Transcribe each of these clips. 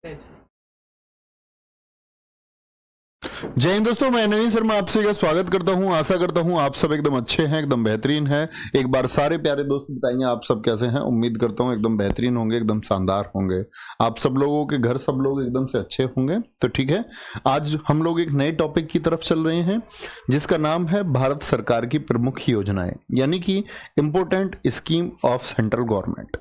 जय हिंद दोस्तों, मैं नवीन शर्मा आपसे का स्वागत करता हूं। आशा करता हूं आप सब एकदम अच्छे हैं, एकदम बेहतरीन हैं। एक बार सारे प्यारे दोस्त बताइए आप सब कैसे हैं। उम्मीद करता हूं एकदम बेहतरीन होंगे, एकदम शानदार होंगे। आप सब लोगों के घर सब लोग एकदम से अच्छे होंगे। तो ठीक है, आज हम लोग एक नए टॉपिक की तरफ चल रहे हैं जिसका नाम है भारत सरकार की प्रमुख योजनाएं, यानी कि important scheme of central government.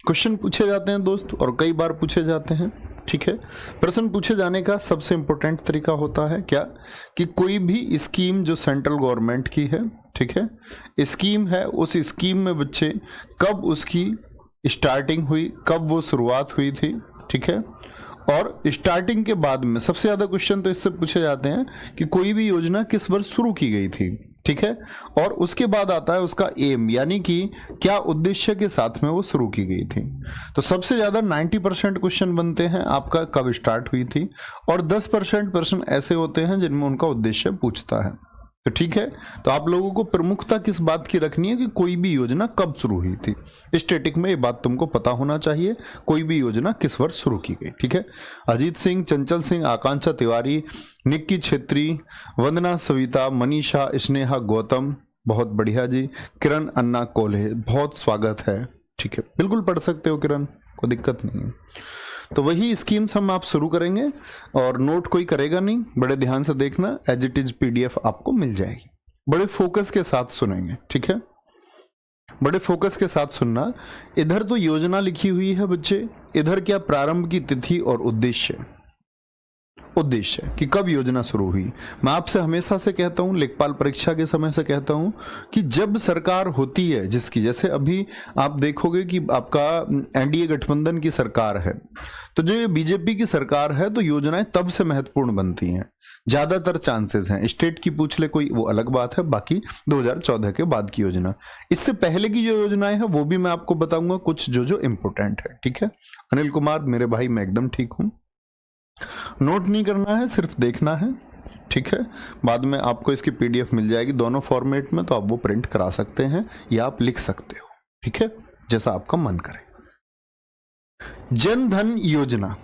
Question पूछे जाते हैं दोस्त, और कई बार पूछे जाते हैं। ठीक है, प्रश्न पूछे जाने का सबसे इंपॉर्टेंट तरीका होता है क्या, कि कोई भी स्कीम जो सेंट्रल गवर्नमेंट की है, ठीक है, स्कीम है, उस स्कीम में बच्चे कब उसकी स्टार्टिंग हुई, कब वो शुरुआत हुई थी, ठीक है। और स्टार्टिंग के बाद में सबसे ज्यादा क्वेश्चन तो इससे पूछे जाते हैं कि कोई भी योजना किस वर्ष शुरू की गई थी, ठीक है। और उसके बाद आता है उसका एम, यानी कि क्या उद्देश्य के साथ में वो शुरू की गई थी। तो सबसे ज्यादा 90% क्वेश्चन बनते हैं आपका कब स्टार्ट हुई थी, और 10% प्रश्न ऐसे होते हैं जिनमें उनका उद्देश्य पूछता है। तो ठीक है, तो आप लोगों को प्रमुखता किस बात की रखनी है कि कोई भी योजना कब शुरू हुई थी। स्टैटिक में ये बात तुमको पता होना चाहिए, कोई भी योजना किस वर्ष शुरू की गई। ठीक है, अजीत सिंह, चंचल सिंह, आकांक्षा तिवारी, निक्की छेत्री, वंदना सविता, मनीषा, स्नेहा गौतम, बहुत बढ़िया जी। किरण अन्ना कोल्हे, बहुत स्वागत है। ठीक है, बिल्कुल पढ़ सकते हो किरण, कोई दिक्कत नहीं है। तो वही स्कीम्स हम आप शुरू करेंगे, और नोट कोई करेगा नहीं, बड़े ध्यान से देखना, एज इट इज पीडीएफ आपको मिल जाएगी। बड़े फोकस के साथ सुनेंगे, ठीक है, बड़े फोकस के साथ सुनना। इधर तो योजना लिखी हुई है बच्चे, इधर क्या प्रारंभ की तिथि और उद्देश्य कि कब योजना शुरू हुई। मैं आपसे हमेशा से कहता हूं, लेखपाल परीक्षा के समय से कहता हूं कि जब सरकार होती है जिसकी, जैसे अभी आप देखोगे कि आपका एनडीए गठबंधन की सरकार है, तो जो ये बीजेपी की सरकार है, तो योजनाएं तब से महत्वपूर्ण बनती हैं, ज्यादातर चांसेस हैं। स्टेट की पूछ ले कोई, वो अलग बात है, बाकी 2014 के बाद की योजना। इससे पहले की जो योजनाएं हैं वो भी मैं आपको बताऊंगा कुछ जो इंपॉर्टेंट है। ठीक है, अनिल कुमार मेरे भाई, मैं एकदम ठीक हूं। नोट नहीं करना है, सिर्फ देखना है, ठीक है। बाद में आपको इसकी पीडीएफ मिल जाएगी दोनों फॉर्मेट में, तो आप वो प्रिंट करा सकते हैं या आप लिख सकते हो, ठीक है, जैसा आपका मन करे। जन धन योजना,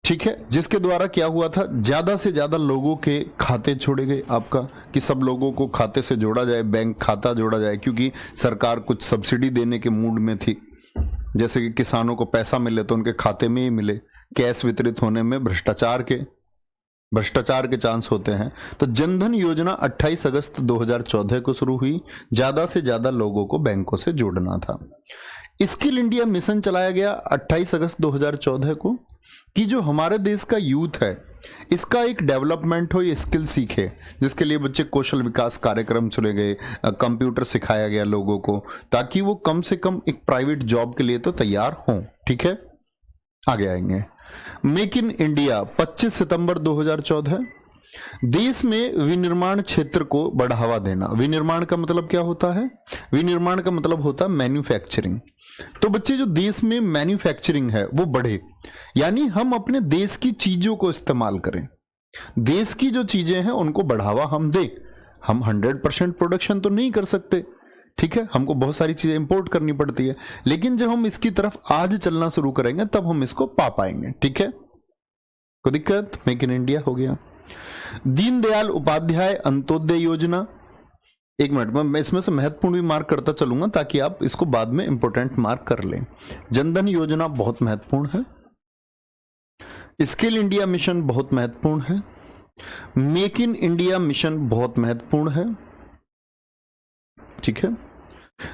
ठीक है, जिसके द्वारा क्या हुआ था, ज्यादा से ज्यादा लोगों के खाते छोड़े गए आपका, कि सब लोगों को खाते से जोड़ा जाए, बैंक खाता जोड़ा जाए, क्योंकि सरकार कुछ सब्सिडी देने के मूड में थी। जैसे कि किसानों को पैसा मिले तो उनके खाते में ही मिले, कैश वितरित होने में भ्रष्टाचार के चांस होते हैं। तो जनधन योजना 28 अगस्त 2014 को शुरू हुई, ज्यादा से ज्यादा लोगों को बैंकों से जोड़ना था। स्किल इंडिया मिशन चलाया गया 28 अगस्त 2014 को, कि जो हमारे देश का यूथ है इसका एक डेवलपमेंट हो, ये स्किल सीखे, जिसके लिए बच्चे कौशल विकास कार्यक्रम चले गए, कंप्यूटर सिखाया गया लोगों को, ताकि वो कम से कम एक प्राइवेट जॉब के लिए तो तैयार हों। ठीक है, आगे आएंगे। मेक इन इंडिया 25 सितंबर 2014, देश में विनिर्माण क्षेत्र को बढ़ावा देना। विनिर्माण का मतलब क्या होता है, विनिर्माण का मतलब होता है मैन्युफैक्चरिंग। तो बच्चे जो देश में मैन्युफैक्चरिंग है वो बढ़े, यानी हम अपने देश की चीजों को इस्तेमाल करें, देश की जो चीजें हैं उनको बढ़ावा हम दें। हम 100% प्रोडक्शन तो नहीं कर सकते, ठीक है, हमको बहुत सारी चीजें इंपोर्ट करनी पड़ती है, लेकिन जब हम इसकी तरफ आज चलना शुरू करेंगे तब हम इसको पा पाएंगे। ठीक है, कोई दिक्कत, मेक इन इंडिया हो गया। दीनदयाल उपाध्याय अंत्योदय योजना, एक मिनट मैं इसमें से महत्वपूर्ण भी मार्क करता चलूंगा ताकि आप इसको बाद में इंपॉर्टेंट मार्क कर लें। जनधन योजना बहुत महत्वपूर्ण है, स्किल इंडिया मिशन बहुत महत्वपूर्ण है, मेक इन इंडिया मिशन बहुत महत्वपूर्ण है। ठीक है,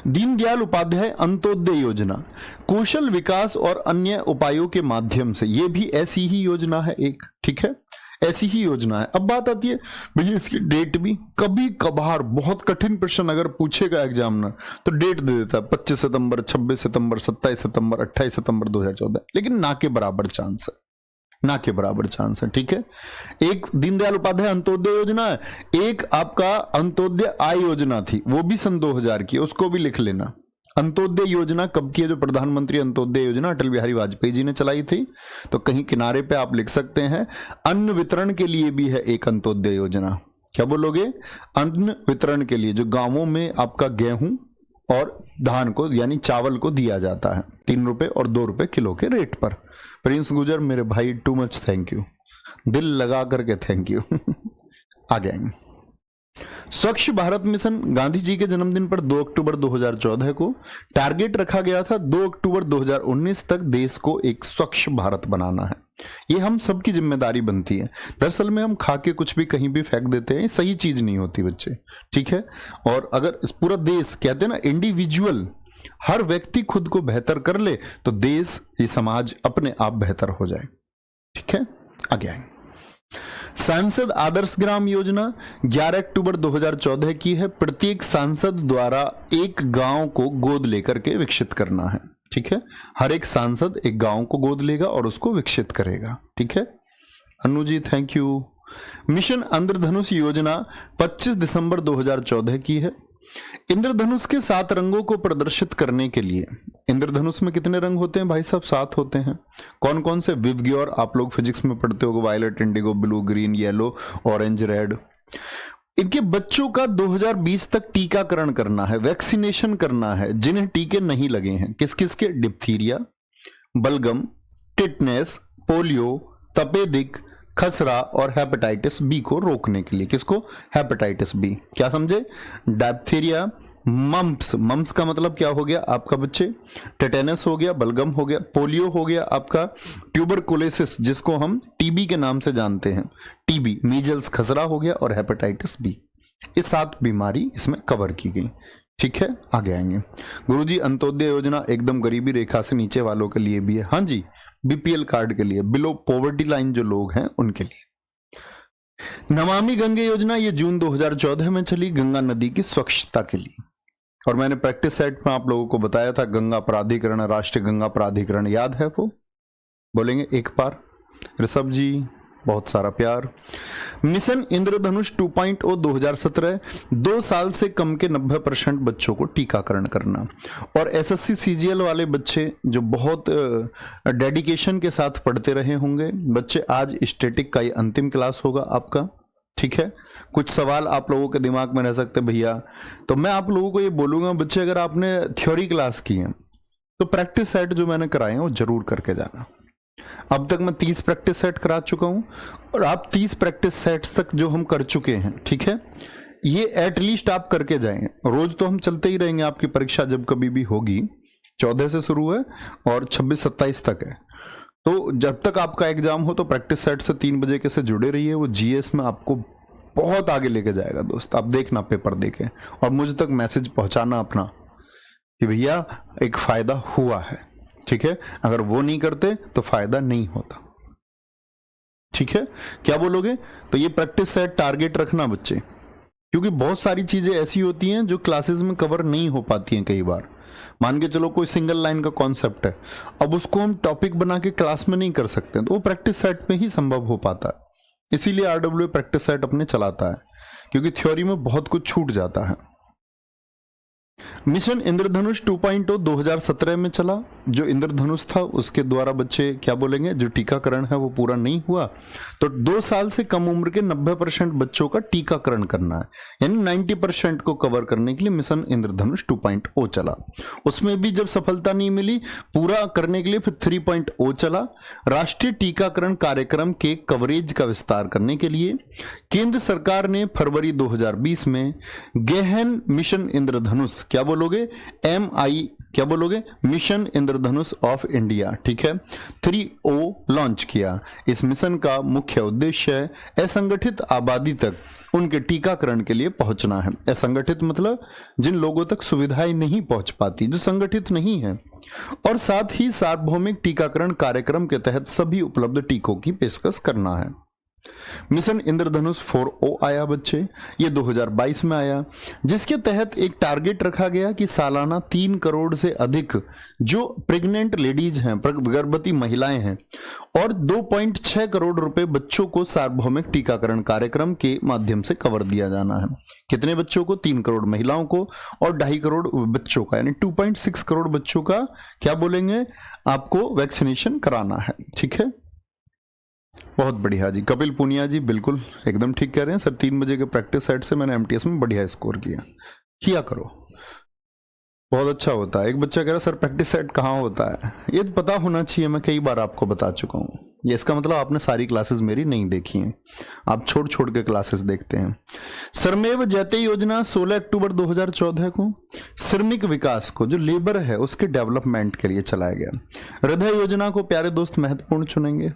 दीनदयाल उपाध्याय अंत्योदय योजना कौशल विकास और अन्य उपायों के माध्यम से, ये भी ऐसी ही योजना है एक, ठीक है, ऐसी ही योजना है। अब बात आती है भैया इसकी डेट भी, कभी कभार बहुत कठिन प्रश्न अगर पूछेगा एग्जामिनर तो डेट दे देता है 25 सितंबर, 26 सितंबर, 27 सितंबर, 28 सितंबर 2014, लेकिन ना के बराबर चांस है, ना के बराबर चांस है। ठीक है, एक दीनदयाल उपाध्याय अंत्योदय योजना है, एक आपका अंत्योदय आय योजना थी, वो भी सन 2000 की, उसको भी लिख लेना। अंत्योदय योजना कब की है, जो प्रधानमंत्री अंत्योदय योजना अटल बिहारी वाजपेयी जी ने चलाई थी, तो कहीं किनारे पे आप लिख सकते हैं। अन्न वितरण के लिए भी है एक अंत्योदय योजना, क्या बोलोगे, अन्न वितरण के लिए, जो गांवों में आपका गेहूं, और धान को यानी चावल को दिया जाता है 3 रुपए और 2 रुपए किलो के रेट पर। प्रिंस गुजर मेरे भाई टू मच थैंक यू, दिल लगा करके थैंक यू। आगे आएंगे। स्वच्छ भारत मिशन गांधी जी के जन्मदिन पर 2 अक्टूबर 2014 को टारगेट रखा गया था 2 अक्टूबर 2019 तक देश को एक स्वच्छ भारत बनाना है। ये हम सबकी जिम्मेदारी बनती है। दरअसल में हम खा के कुछ भी कहीं भी फेंक देते हैं, सही चीज नहीं होती बच्चे, ठीक है। और अगर इस पूरा देश कहते हैं ना इंडिविजुअल, हर व्यक्ति खुद को बेहतर कर ले तो देश, ये समाज अपने आप बेहतर हो जाए, ठीक है। आगे आएंगे। सांसद आदर्श ग्राम योजना 11 अक्टूबर 2014 की है। प्रत्येक सांसद द्वारा एक गांव को गोद लेकर के विकसित करना है, ठीक है। हर एक सांसद एक गांव को गोद लेगा और उसको विकसित करेगा, ठीक है। Anu ji thank you. Mission इंद्रधनुष योजना 25 दिसंबर 2014 की है। इंद्रधनुष के 7 रंगों को प्रदर्शित करने के लिए, इंद्रधनुष में कितने रंग होते हैं भाई साहब? 7 होते हैं। कौन कौन से? विवग्योर, आप लोग फिजिक्स में पढ़ते हो, violet, indigo, blue, green, yellow, orange, red. इनके बच्चों का 2020 तक टीकाकरण करना है, वैक्सीनेशन करना है जिन्हें टीके नहीं लगे हैं। किस किस के? डिप्थीरिया, बलगम, टिटनेस, पोलियो, तपेदिक, खसरा और हेपेटाइटिस बी को रोकने के लिए। किसको? Hepatitis B. क्या समझे? डायप्थीरिया, मम्प्स, मम्प्स का मतलब क्या हो गया आपका बच्चे? टेटेनस हो गया, बलगम हो गया, पोलियो हो गया आपका, ट्यूबरकुलोसिस जिसको हम टीबी के नाम से जानते हैं, टीबी, मीजल्स, खसरा हो गया और हेपेटाइटिस बी। ये 7 बीमारी इसमें कवर की गई, ठीक है। आगे आएंगे। गुरुजी अंत्योदय योजना एकदम गरीबी रेखा से नीचे वालों के लिए भी है। हाँ जी, बीपीएल कार्ड के लिए, बिलो पॉवर्टी लाइन जो लोग हैं उनके लिए। नमामि गंगे योजना ये जून 2014 में चली, गंगा नदी की स्वच्छता के लिए। और मैंने प्रैक्टिस सेट में आप लोगों को बताया था गंगा प्राधिकरण, राष्ट्रीय गंगा प्राधिकरण, याद है वो? बोलेंगे एक बार? ऋषभ जी बहुत सारा प्यार। मिशन इंद्रधनुष 2.0 2017, 2 साल से कम के 90% बच्चों को टीकाकरण करना। और एसएससी सीजीएल वाले बच्चे जो बहुत डेडिकेशन के साथ पढ़ते रहे होंगे बच्चे, आज स्टैटिक का ये अंतिम क्लास होगा आपका, ठीक है। कुछ सवाल आप लोगों के दिमाग में रह सकते भैया, तो मैं आप लोगों को ये बोलूंगा बच्चे, अगर आपने थ्योरी क्लास की है तो प्रैक्टिस सेट जो मैंने कराए हैं वो जरूर करके जाना। अब तक मैं 30 प्रैक्टिस सेट करा चुका हूं और आप 30 प्रैक्टिस सेट तक जो हम कर चुके हैं, ठीक है, ये एटलीस्ट आप करके जाएं। रोज तो हम चलते ही रहेंगे, आपकी परीक्षा जब कभी भी होगी 14 से शुरू है और 26-27 तक है, तो जब तक आपका एग्जाम हो तो प्रैक्टिस सेट से 3 बजे के से जुड़े रहिए। वो जीएस में आपको बहुत आगे लेके जाएगा दोस्त। आप देखना पेपर देके और मुझ तक मैसेज पहुंचाना अपना कि भैया एक फायदा हुआ है, ठीक है। अगर वो नहीं करते तो फायदा नहीं होता, ठीक है। क्या बोलोगे? तो ये प्रैक्टिस सेट टारगेट रखना बच्चे, क्योंकि बहुत सारी चीजें ऐसी होती हैं जो क्लासेस में कवर नहीं हो पाती हैं। कई बार मान के चलो कोई सिंगल लाइन का कॉन्सेप्ट है, अब उसको हम टॉपिक बना के क्लास में नहीं कर सकते, तो वो प्रैक्टिस सेट में ही संभव हो पाता है। इसीलिए आरडब्ल्यू प्रैक्टिस सेट अपने चलाता है, क्योंकि थ्योरी में बहुत कुछ छूट जाता है। मिशन इंद्रधनुष 2.0 2017 में चला। जो इंद्रधनुष था उसके द्वारा बच्चे क्या बोलेंगे, जो टीकाकरण है वो पूरा नहीं हुआ, तो 2 साल से कम उम्र के 90% बच्चों का टीकाकरण करना है, यानी 90% को कवर करने के लिए मिशन इंद्रधनुष 2.0 चला। उसमें भी जब सफलता नहीं मिली, पूरा करने के लिए फिर 3.0 चला। राष्ट्रीय टीकाकरण कार्यक्रम के कवरेज का विस्तार करने के लिए केंद्र सरकार ने फरवरी 2020 में गहन मिशन इंद्रधनुष, क्या बोलोगे, MI, क्या बोलोगे, मिशन इंद्रधनुष ऑफ इंडिया, ठीक है, 3O लॉन्च किया। इस मिशन का मुख्य उद्देश्य है असंगठित आबादी तक उनके टीकाकरण के लिए पहुंचना है। असंगठित मतलब जिन लोगों तक सुविधाएं नहीं पहुंच पाती, जो संगठित नहीं है, और साथ ही सार्वभौमिक टीकाकरण कार्यक्रम के तहत सभी उपलब्ध टीकों की पेशकश करना है। मिशन इंद्रधनुष 4O आया बच्चे, ये 2022 में आया, जिसके तहत एक टारगेट रखा गया कि सालाना 3 करोड़ से अधिक जो प्रेग्नेंट लेडीज हैं, गर्भवती महिलाएं हैं, और 2.6 करोड़ रुपए बच्चों को सार्वभौमिक टीकाकरण कार्यक्रम के माध्यम से कवर दिया जाना है। कितने बच्चों को? 3 करोड़ महिलाओं को और 2.5 करोड़ बच्चों का, यानी 2.6 करोड़ बच्चों का क्या बोलेंगे, आपको वैक्सीनेशन कराना है, ठीक है। बहुत बढ़िया जी। कपिल पुनिया जी बिल्कुल एकदम ठीक कह रहे हैं सर, 3 बजे के प्रैक्टिस सेट से मैंने एमटीएस में बढ़िया स्कोर किया करो। बहुत अच्छा होता है। एक बच्चा कह रहा सर प्रैक्टिस सेट कहाँ होता है, ये तो पता होना चाहिए, मैं कई बार आपको बता चुका हूँ। ये इसका मतलब आपने सारी क्लासेस मेरी नहीं देखी हैं, आप छोड़ छोड़ के क्लासेस देखते हैं। श्रमेव जयते योजना 16 अक्टूबर 2014 को श्रमिक विकास को, जो लेबर है उसके डेवलपमेंट के लिए चलाया गया। हृदय योजना को प्यारे दोस्त महत्वपूर्ण चुनेंगे,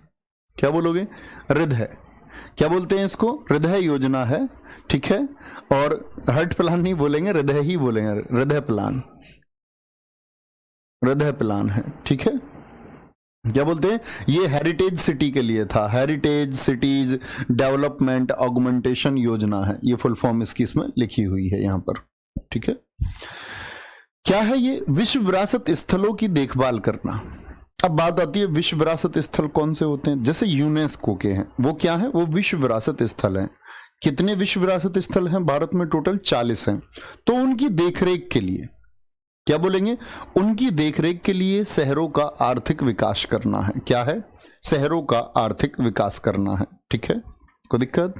क्या बोलोगे? हृदय, क्या बोलते हैं इसको? हृदय योजना है, ठीक है। और हार्ट प्लान नहीं बोलेंगे, हृदय ही बोलेंगे, हृदय प्लान, हृदय प्लान है, ठीक है। क्या बोलते हैं? ये हेरिटेज सिटी के लिए था, हेरिटेज सिटीज डेवलपमेंट ऑगमेंटेशन योजना है, ये फुल फॉर्म इसकी इसमें लिखी हुई है यहां पर, ठीक है। क्या है ये? विश्व विरासत स्थलों की देखभाल करना। अब बात आती है विश्व विरासत स्थल कौन से होते हैं? जैसे यूनेस्को के हैं, वो क्या है? वो विश्व विरासत स्थल हैं। कितने विश्व विरासत स्थल हैं भारत में? टोटल 40 हैं। तो उनकी देखरेख के लिए, क्या बोलेंगे? उनकी देखरेख के लिए शहरों का आर्थिक विकास करना है। क्या है? शहरों का आर्थिक विकास करना है, ठीक है। कोई दिक्कत?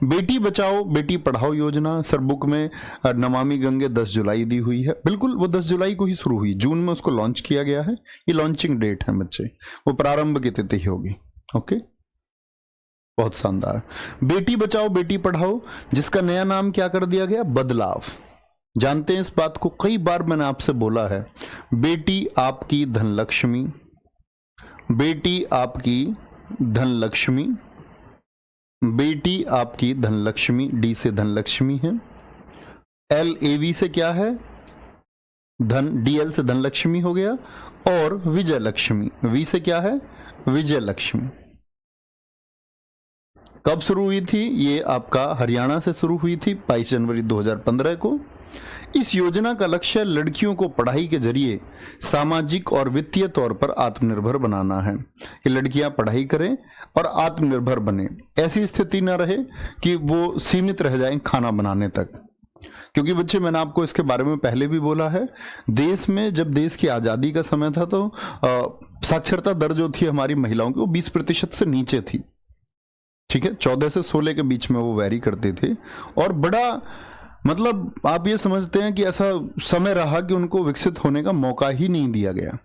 बेटी बचाओ बेटी पढ़ाओ योजना सर बुक में नमामि गंगे 10 जुलाई दी हुई है, बिल्कुल वो 10 जुलाई को ही शुरू हुई, जून में उसको लॉन्च किया गया है, ये लॉन्चिंग डेट है बच्चे, वो प्रारंभ की तिथि होगी, ओके। बहुत शानदार। बेटी बचाओ बेटी पढ़ाओ, जिसका नया नाम क्या कर दिया गया? बदलाव। जानते हैं इस बात को? कई बार मैंने आपसे बोला है, बेटी आपकी धनलक्ष्मी, बेटी आपकी धनलक्ष्मी, बेटी आपकी धनलक्ष्मी, डी से धनलक्ष्मी है, LAV से क्या है? धन, DL से धनलक्ष्मी हो गया, और विजय लक्ष्मी, V से क्या है? विजय लक्ष्मी। कब शुरू हुई थी? ये आपका हरियाणा से शुरू हुई थी 22 जनवरी 2015 को। इस योजना का लक्ष्य लड़कियों को पढ़ाई के जरिए सामाजिक और वित्तीय तौर पर आत्मनिर्भर बनाना है, कि लड़कियां पढ़ाई करें और आत्मनिर्भर बने, ऐसी स्थिति न रहे कि वो सीमित रह जाएं खाना बनाने तक। क्योंकि बच्चे, मैंने आपको इसके बारे में पहले भी बोला है, देश में जब देश की आज़ादी का समय था तो साक्षरता दर जो थी हमारी महिलाओं की वो 20% से नीचे थी, ठीक है। 14 से 16 के बीच में वो वैरी करते थे, और बड़ा मतलब आप ये समझते हैं कि ऐसा समय रहा कि उनको विकसित होने का मौका ही नहीं दिया गया।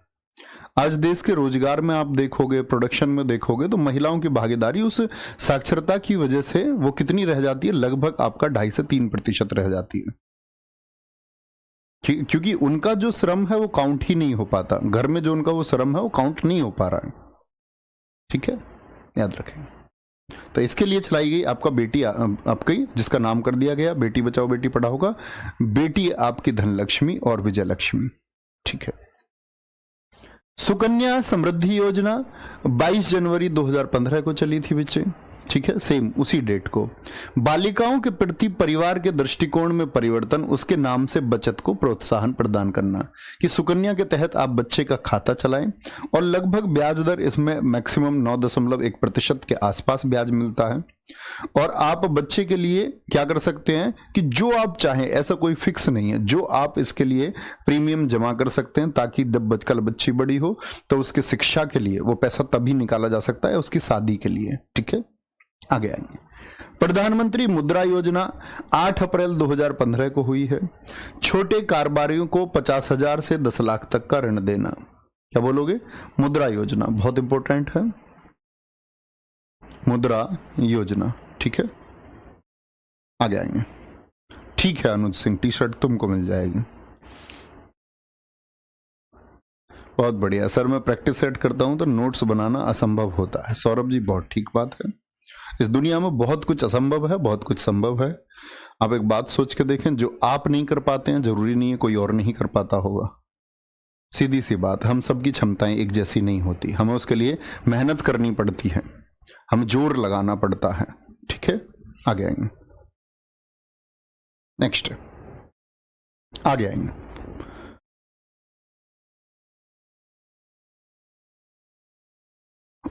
आज देश के रोजगार में आप देखोगे, प्रोडक्शन में देखोगे, तो महिलाओं की भागीदारी उस साक्षरता की वजह से वो कितनी रह जाती है? लगभग आपका 2.5 से 3% रह जाती है, क्योंकि उनका जो श्रम है वो काउंट ही नहीं हो पाता, घर में जो उनका वो श्रम है वो काउंट नहीं हो पा रहा है, ठीक है, याद रखें। तो इसके लिए चलाई गई आपका बेटी आपकी, जिसका नाम कर दिया गया बेटी बचाओ बेटी पढ़ाओ का, बेटी आपकी धनलक्ष्मी और विजय लक्ष्मी, ठीक है। सुकन्या समृद्धि योजना 22 जनवरी 2015 को चली थी बच्चे, ठीक है, सेम उसी डेट को। बालिकाओं के प्रति परिवार के दृष्टिकोण में परिवर्तन, उसके नाम से बचत को प्रोत्साहन प्रदान करना, कि सुकन्या के तहत आप बच्चे का खाता चलाएं, और लगभग ब्याज दर इसमें मैक्सिमम 9.1% के आसपास ब्याज मिलता है। और आप बच्चे के लिए क्या कर सकते हैं कि जो आप चाहें, ऐसा कोई फिक्स नहीं है, जो आप इसके लिए प्रीमियम जमा कर सकते हैं, ताकि जब कल बच्ची बड़ी हो तो उसके शिक्षा के लिए वो पैसा तभी निकाला जा सकता है, उसकी शादी के लिए, ठीक है। आगे आएंगे। प्रधानमंत्री मुद्रा योजना 8 अप्रैल 2015 को हुई है। छोटे कारोबारियों को 50,000 से 10 लाख तक का ऋण देना, क्या बोलोगे? मुद्रा योजना बहुत इंपॉर्टेंट है, मुद्रा योजना, ठीक है। आगे आएंगे। ठीक है अनुज सिंह, टी-शर्ट तुमको मिल जाएगी, बहुत बढ़िया सर। मैं प्रैक्टिस सेट करता हूं तो नोट्स बनाना असंभव होता है। सौरभ जी बहुत ठीक बात है, इस दुनिया में बहुत कुछ असंभव है, बहुत कुछ संभव है। आप एक बात सोच के देखें, जो आप नहीं कर पाते हैं जरूरी नहीं है कोई और नहीं कर पाता होगा। सीधी सी बात, हम सबकी क्षमताएं एक जैसी नहीं होती, हमें उसके लिए मेहनत करनी पड़ती है, हमें जोर लगाना पड़ता है, ठीक है। आगे आएंगे, नेक्स्ट आगे आएंगे।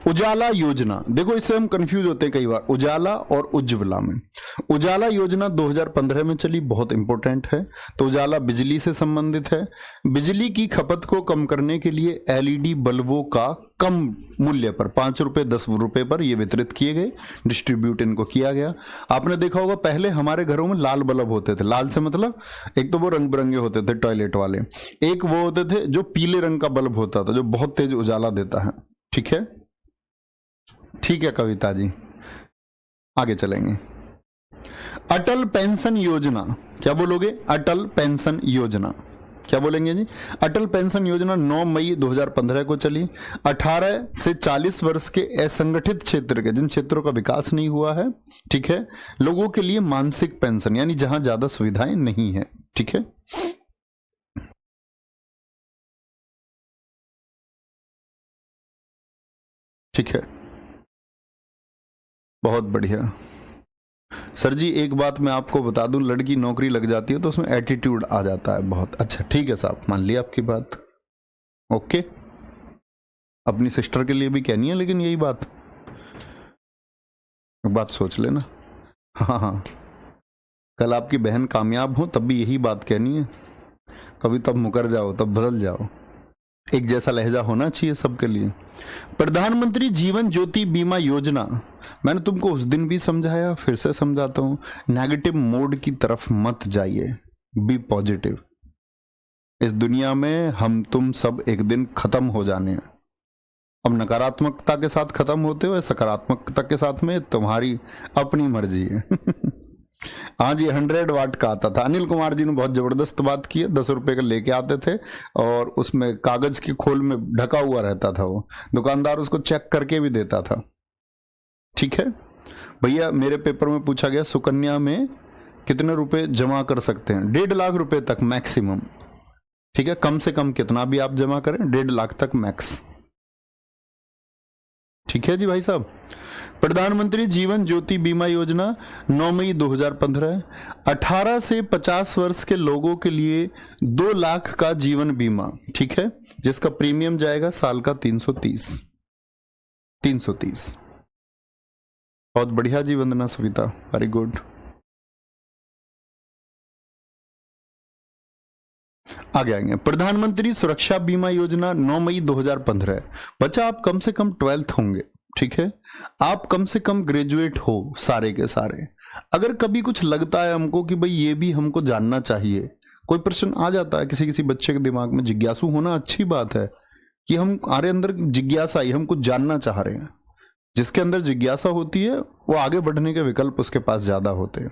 उजाला योजना, देखो इससे हम कंफ्यूज होते हैं कई बार, उजाला और उज्ज्वला में। उजाला योजना 2015 में चली, बहुत इंपॉर्टेंट है। तो उजाला बिजली से संबंधित है। बिजली की खपत को कम करने के लिए एलईडी बल्बों का कम मूल्य पर 5 रुपए 10 रुपए पर ये वितरित किए गए, डिस्ट्रीब्यूट इनको किया गया। आपने देखा होगा पहले हमारे घरों में लाल बल्ब होते थे। लाल से मतलब एक तो वो रंग बिरंगे होते थे टॉयलेट वाले, एक वो होते थे जो पीले रंग का बल्ब होता था जो बहुत तेज उजाला देता है। ठीक है, ठीक है कविता जी, आगे चलेंगे। अटल पेंशन योजना, क्या बोलोगे? अटल पेंशन योजना क्या बोलेंगे जी? अटल पेंशन योजना 9 मई 2015 को चली। 18 से 40 वर्ष के असंगठित क्षेत्र के, जिन क्षेत्रों का विकास नहीं हुआ है, ठीक है, लोगों के लिए मानसिक पेंशन, यानी जहां ज्यादा सुविधाएं नहीं है। ठीक है, ठीक है, बहुत बढ़िया। सर जी एक बात मैं आपको बता दूं, लड़की नौकरी लग जाती है तो उसमें एटीट्यूड आ जाता है बहुत। अच्छा ठीक है साहब, मान लिया आपकी बात, ओके। अपनी सिस्टर के लिए भी कहनी है लेकिन यही बात, बात सोच लेना। हाँ हाँ, कल आपकी बहन कामयाब हो तब भी यही बात कहनी है, कभी तब मुकर जाओ तब बदल जाओ। एक जैसा लहजा होना चाहिए सबके लिए। प्रधानमंत्री जीवन ज्योति बीमा योजना, मैंने तुमको उस दिन भी समझाया, फिर से समझाता हूं, नेगेटिव मोड की तरफ मत जाइए, बी पॉजिटिव। इस दुनिया में हम तुम सब एक दिन खत्म हो जाने हैं। अब नकारात्मकता के साथ खत्म होते हो या सकारात्मकता के साथ में, तुम्हारी अपनी मर्जी है। हाँ जी, 100 वाट का आता था। अनिल कुमार जी ने बहुत जबरदस्त बात की है। 10 रुपए का लेके आते थे और उसमें कागज की खोल में ढका हुआ रहता था, वो दुकानदार उसको चेक करके भी देता था। ठीक है भैया, मेरे पेपर में पूछा गया सुकन्या में कितने रुपए जमा कर सकते हैं? 1.5 लाख रुपए तक मैक्सिमम। ठीक है, कम से कम कितना भी आप जमा करें, 1.5 लाख तक मैक्स। ठीक है जी भाई साहब। प्रधानमंत्री जीवन ज्योति बीमा योजना 9 मई 2015, 18 से 50 वर्ष के लोगों के लिए 2 लाख का जीवन बीमा, ठीक है, जिसका प्रीमियम जाएगा साल का 330। बहुत बढ़िया जी, वंदना सविता, वेरी गुड। आगे आएंगे। प्रधानमंत्री सुरक्षा बीमा योजना 9 मई 2015। बच्चा आप कम से कम 12th होंगे, ठीक है, आप कम से कम ग्रेजुएट हो सारे के सारे। अगर कभी कुछ लगता है हमको कि भाई ये भी हमको जानना चाहिए, कोई प्रश्न आ जाता है किसी किसी बच्चे के दिमाग में, जिज्ञासु होना अच्छी बात है कि हम हमारे अंदर जिज्ञासा आई, हम कुछ जानना चाह रहे हैं। जिसके अंदर जिज्ञासा होती है वो आगे बढ़ने के विकल्प उसके पास ज्यादा होते हैं।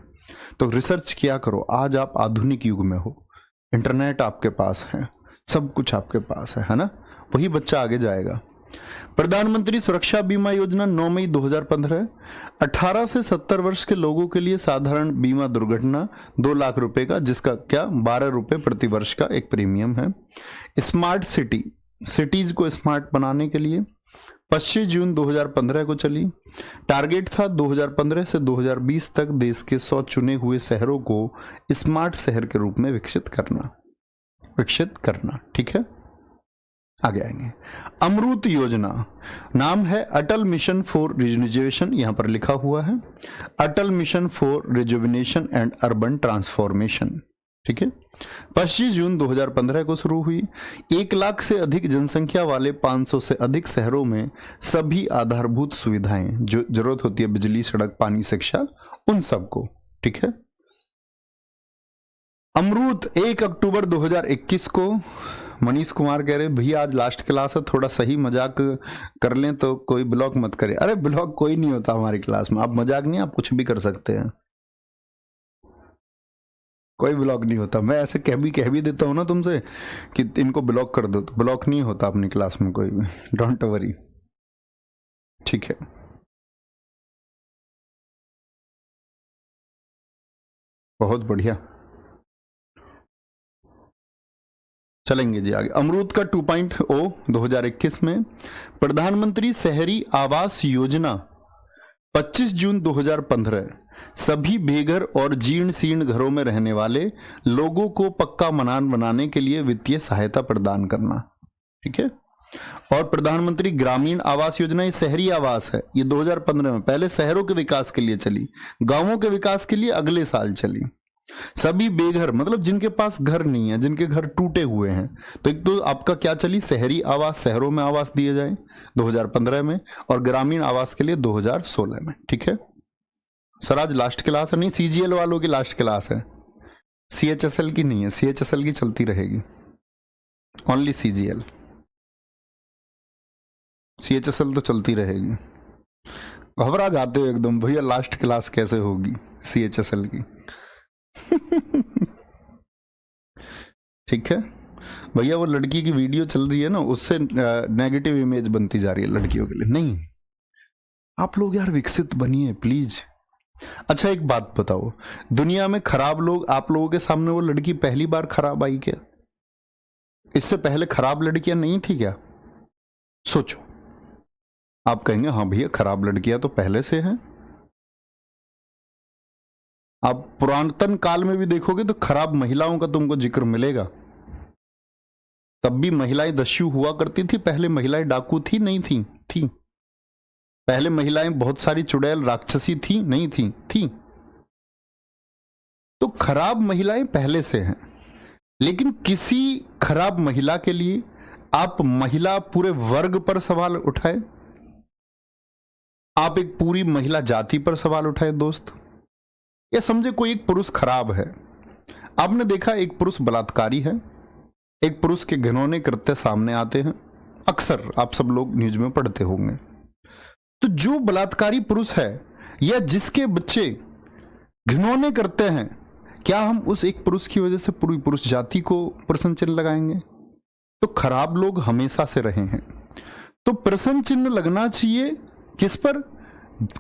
तो रिसर्च किया करो। आज आप आधुनिक युग में हो, इंटरनेट आपके पास है, सब कुछ आपके पास है ना, वही बच्चा आगे जाएगा। प्रधानमंत्री सुरक्षा बीमा योजना 9 मई 2015, 18 से 70 वर्ष के लोगों के लिए साधारण बीमा दुर्घटना 2 लाख रुपए का, जिसका क्या 12 रुपए प्रति वर्ष का एक प्रीमियम है। स्मार्ट सिटी, सिटीज को स्मार्ट बनाने के लिए 25 जून 2015 को चली। टारगेट था 2015 से 2020 तक देश के 100 चुने हुए शहरों को स्मार्ट शहर के रूप में विकसित करना। ठीक है, आगे आएंगे। अमृत योजना, नाम है अटल मिशन फॉर रिजुविनेशन, यहां पर लिखा हुआ है Atal mission for rejuvenation and urban transformation. ठीक है, 25 जून 2015 को शुरू हुई। 1 लाख से अधिक जनसंख्या वाले 500 से अधिक शहरों में सभी आधारभूत सुविधाएं जो जरूरत होती है, बिजली, सड़क, पानी, शिक्षा, उन सबको। ठीक है, अमरूत 1 अक्टूबर 2021 को। मनीष कुमार कह रहे भैया आज लास्ट क्लास है, थोड़ा सही मजाक कर लें तो कोई ब्लॉक मत करे। अरे ब्लॉक कोई नहीं होता हमारी क्लास में, आप मजाक नहीं, आप कुछ भी कर सकते हैं, कोई ब्लॉक नहीं होता। मैं ऐसे कह भी देता हूं ना तुमसे कि इनको ब्लॉक कर दो, तो ब्लॉक नहीं होता अपनी क्लास में कोई भी, डोंट वरी। ठीक है, बहुत बढ़िया, चलेंगे जी आगे। अमरूद का 2.0 2021 में। प्रधानमंत्री शहरी आवास योजना 25 जून 2015, सभी बेघर और जीर्ण शीर्ण घरों में रहने वाले लोगों को पक्का मकान बनाने के लिए वित्तीय सहायता प्रदान करना। ठीक है, और प्रधानमंत्री ग्रामीण आवास योजना, ये शहरी आवास है, ये 2015 में, पहले शहरों के विकास के लिए चली, गांवों के विकास के लिए अगले साल चली। सभी बेघर, मतलब जिनके पास घर नहीं है, जिनके घर टूटे हुए हैं, तो एक तो आपका क्या चली, शहरी आवास, शहरों में आवास दिए जाए 2015 में, और ग्रामीण आवास के लिए 2016 में। ठीक है सर, आज लास्ट क्लास है, नहीं सीजीएल वालों की लास्ट क्लास है, सीएचएसएल की नहीं है, सीएचएसएल की चलती रहेगी, ओनली सीजीएल, सीएचएसएल तो चलती रहेगी। घबरा जाते हो एकदम, भैया लास्ट क्लास कैसे होगी सीएचएसएल की। ठीक है भैया, वो लड़की की वीडियो चल रही है ना, उससे नेगेटिव इमेज बनती जा रही है लड़कियों के लिए। नहीं, आप लोग यार विकसित बनिए प्लीज। अच्छा एक बात बताओ, दुनिया में खराब लोग, आप लोगों के सामने वो लड़की पहली बार खराब आई क्या? इससे पहले खराब लड़कियां नहीं थी क्या? सोचो। आप कहेंगे हाँ भैया खराब लड़कियां तो पहले से हैं। आप पुरातन काल में भी देखोगे तो खराब महिलाओं का तुमको जिक्र मिलेगा। तब भी महिलाएं दस्यु हुआ करती थी, पहले महिलाएं डाकू थी नहीं थी? पहले महिलाएं बहुत सारी चुड़ैल राक्षसी थी नहीं थी? तो खराब महिलाएं पहले से हैं, लेकिन किसी खराब महिला के लिए आप महिला पूरे वर्ग पर सवाल उठाए, आप एक पूरी महिला जाति पर सवाल उठाए दोस्त। या समझे कोई एक पुरुष खराब है, आपने देखा एक पुरुष बलात्कारी है, एक पुरुष के घिनौने कृत्य सामने आते हैं, अक्सर आप सब लोग न्यूज में पढ़ते होंगे। तो जो बलात्कारी पुरुष है या जिसके बच्चे घिनौने करते हैं, क्या हम उस एक पुरुष की वजह से पूरी पुरुष जाति को प्रश्न चिन्ह लगाएंगे? तो खराब लोग हमेशा से रहे हैं, तो प्रश्न चिन्ह लगना चाहिए किस पर?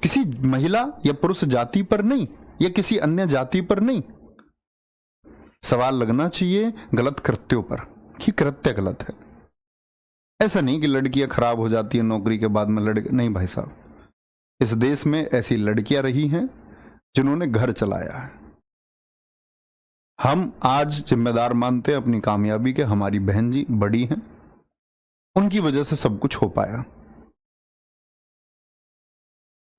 किसी महिला या पुरुष जाति पर नहीं, या किसी अन्य जाति पर नहीं। सवाल लगना चाहिए गलत कृत्यों पर कि कृत्य गलत है। ऐसा नहीं कि लड़कियां खराब हो जाती है नौकरी के बाद में, नहीं भाई साहब, इस देश में ऐसी लड़कियां रही हैं जिन्होंने घर चलाया है। हम आज जिम्मेदार मानते हैं अपनी कामयाबी के, हमारी बहन जी बड़ी हैं, उनकी वजह से सब कुछ हो पाया।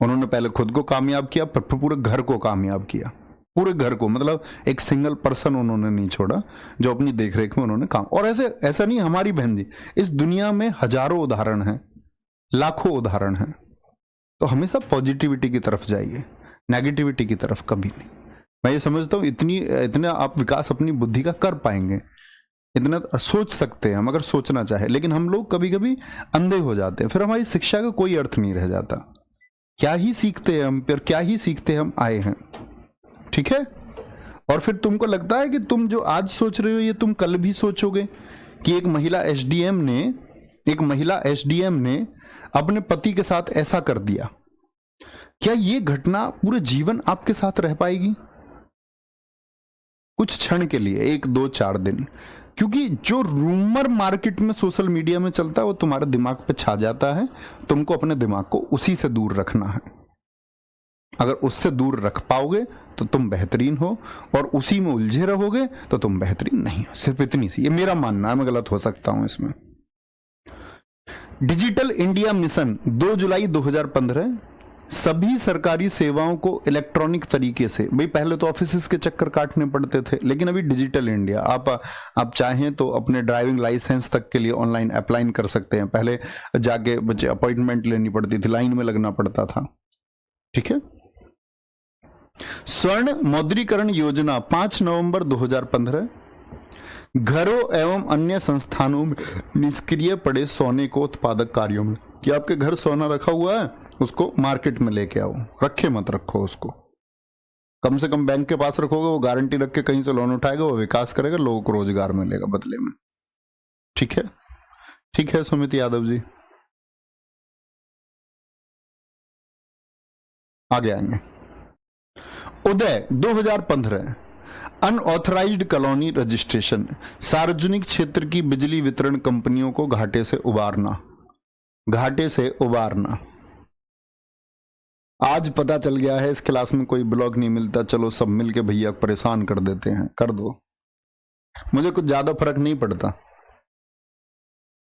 उन्होंने पहले खुद को कामयाब किया, पर पूरे घर को कामयाब किया, पूरे घर को, मतलब एक सिंगल पर्सन उन्होंने नहीं छोड़ा जो अपनी देखरेख में उन्होंने काम। और ऐसा नहीं हमारी बहन जी, इस दुनिया में हजारों उदाहरण हैं, लाखों उदाहरण हैं। तो हमेशा पॉजिटिविटी की तरफ जाइए, नेगेटिविटी की तरफ कभी नहीं। मैं ये समझता हूँ इतना आप विकास अपनी बुद्धि का कर पाएंगे, इतना सोच सकते हैं हम अगर सोचना चाहे, लेकिन हम लोग कभी कभी अंधे हो जाते हैं, फिर हमारी शिक्षा का कोई अर्थ नहीं रह जाता। क्या ही सीखते हैं हम, फिर क्या ही सीखते हम आए हैं। ठीक है, और फिर तुमको लगता है कि तुम जो आज सोच रहे हो ये तुम कल भी सोचोगे कि एक महिला एसडीएम ने अपने पति के साथ ऐसा कर दिया। क्या ये घटना पूरे जीवन आपके साथ रह पाएगी? कुछ क्षण के लिए, 1 2 4 दिन, क्योंकि जो रूमर मार्केट में सोशल मीडिया में चलता है वो तुम्हारे दिमाग पे छा जाता है। तुमको अपने दिमाग को उसी से दूर रखना है। अगर उससे दूर रख पाओगे तो तुम बेहतरीन हो, और उसी में उलझे रहोगे तो तुम बेहतरीन नहीं हो। सिर्फ इतनी सी, ये मेरा मानना है, मैं गलत हो सकता हूं इसमें। डिजिटल इंडिया मिशन 2 जुलाई 2015, सभी सरकारी सेवाओं को इलेक्ट्रॉनिक तरीके से, भाई पहले तो ऑफिस के चक्कर काटने पड़ते थे, लेकिन अभी डिजिटल इंडिया, आप चाहें तो अपने ड्राइविंग लाइसेंस तक के लिए ऑनलाइन अप्लाई कर सकते हैं। पहले जाके बच्चे अपॉइंटमेंट लेनी पड़ती थी, लाइन में लगना पड़ता था। ठीक है, स्वर्ण मौद्रीकरण योजना 5 नवंबर 2015, घरों एवं अन्य संस्थानों में निष्क्रिय पड़े सोने को उत्पादक कार्यों में, कि आपके घर सोना रखा हुआ है उसको मार्केट में लेके आओ, रखे मत रखो उसको, कम से कम बैंक के पास रखोगे, वो गारंटी रख के कहीं से लोन उठाएगा, वो विकास करेगा, लोगों को रोजगार मिलेगा बदले में। ठीक है सुमित यादव जी, आगे आएंगे। उदय 2015, अनऑथराइज्ड कॉलोनी रजिस्ट्रेशन, सार्वजनिक क्षेत्र की बिजली वितरण कंपनियों को घाटे से उबारना। आज पता चल गया है इस क्लास में कोई ब्लॉग नहीं मिलता, चलो सब मिलके भैया परेशान कर देते हैं, कर दो, मुझे कुछ ज्यादा फर्क नहीं पड़ता।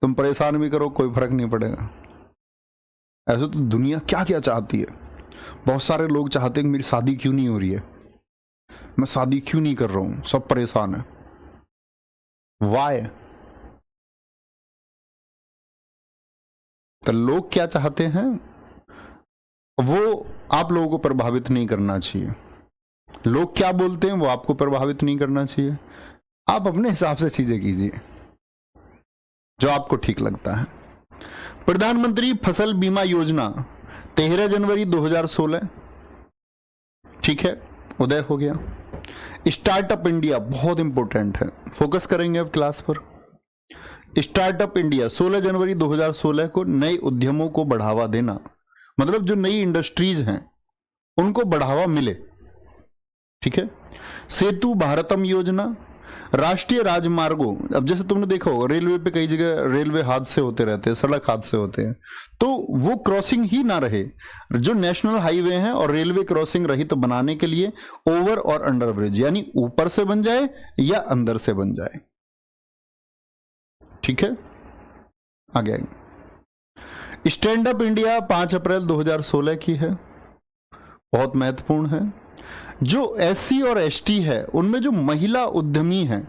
तुम परेशान भी करो कोई फर्क नहीं पड़ेगा। ऐसे तो दुनिया क्या क्या चाहती है। बहुत सारे लोग चाहते हैं कि मेरी शादी क्यों नहीं हो रही है, मैं शादी क्यों नहीं कर रहा हूं, सब परेशान है। वाई? तो लोग क्या चाहते हैं वो आप लोगों को प्रभावित नहीं करना चाहिए। लोग क्या बोलते हैं वो आपको प्रभावित नहीं करना चाहिए। आप अपने हिसाब से चीजें कीजिए जो आपको ठीक लगता है। प्रधानमंत्री फसल बीमा योजना 13 जनवरी 2016, ठीक है, उदय हो गया। स्टार्टअप इंडिया बहुत इंपॉर्टेंट है, फोकस करेंगे अब क्लास पर। स्टार्टअप इंडिया 16 जनवरी 2016 को नए उद्यमों को बढ़ावा देना, मतलब जो नई इंडस्ट्रीज हैं उनको बढ़ावा मिले, ठीक है। सेतु भारतम योजना, राष्ट्रीय राजमार्गों, अब जैसे तुमने देखा होगा रेलवे पे कई जगह रेलवे हादसे होते रहते हैं, सड़क हादसे होते हैं, तो वो क्रॉसिंग ही ना रहे, जो नेशनल हाईवे हैं और रेलवे क्रॉसिंग रहित बनाने के लिए ओवर और अंडर ब्रिज, यानी ऊपर से बन जाए या अंदर से बन जाए, ठीक है। आगे आएंगे। स्टैंड अप इंडिया 5 अप्रैल 2016 की है, बहुत महत्वपूर्ण है। जो एससी और एसटी है उनमें जो महिला उद्यमी हैं,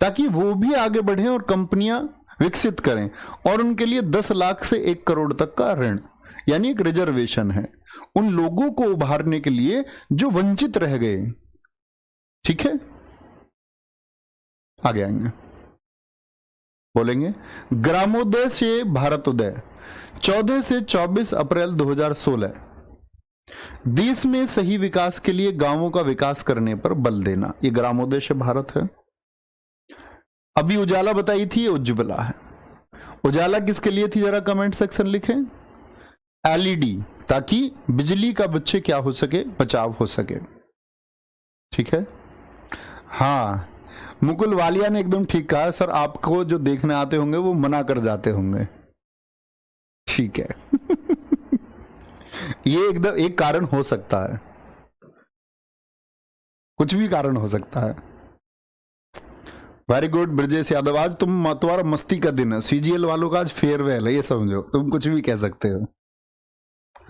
ताकि वो भी आगे बढ़ें और कंपनियां विकसित करें, और उनके लिए 10 लाख से 1 करोड़ तक का ऋण, यानी एक रिजर्वेशन है उन लोगों को उभारने के लिए जो वंचित रह गए, ठीक है। आगे आएंगे, बोलेंगे ग्रामोदय से भारतोदय 14 से 24 अप्रैल 2016, देश में सही विकास के लिए गांवों का विकास करने पर बल देना, ये ग्रामोदय से भारत है। अभी उजाला बताई थी, ये उज्ज्वला है। उजाला किसके लिए थी जरा कमेंट सेक्शन लिखें। एलईडी, ताकि बिजली का बच्चे क्या हो सके, बचाव हो सके, ठीक है। हाँ, मुकुल वालिया ने एकदम ठीक कहा, सर आपको जो देखने आते होंगे वो मना कर जाते होंगे, ठीक है। ये एकदम एक कारण हो सकता है, कुछ भी कारण हो सकता है। वेरी गुड ब्रजेश यादव, आज तुम्हारा मस्ती का दिन है, सीजीएल वालों का आज फेयरवेल है, ये समझो, तुम कुछ भी कह सकते हो।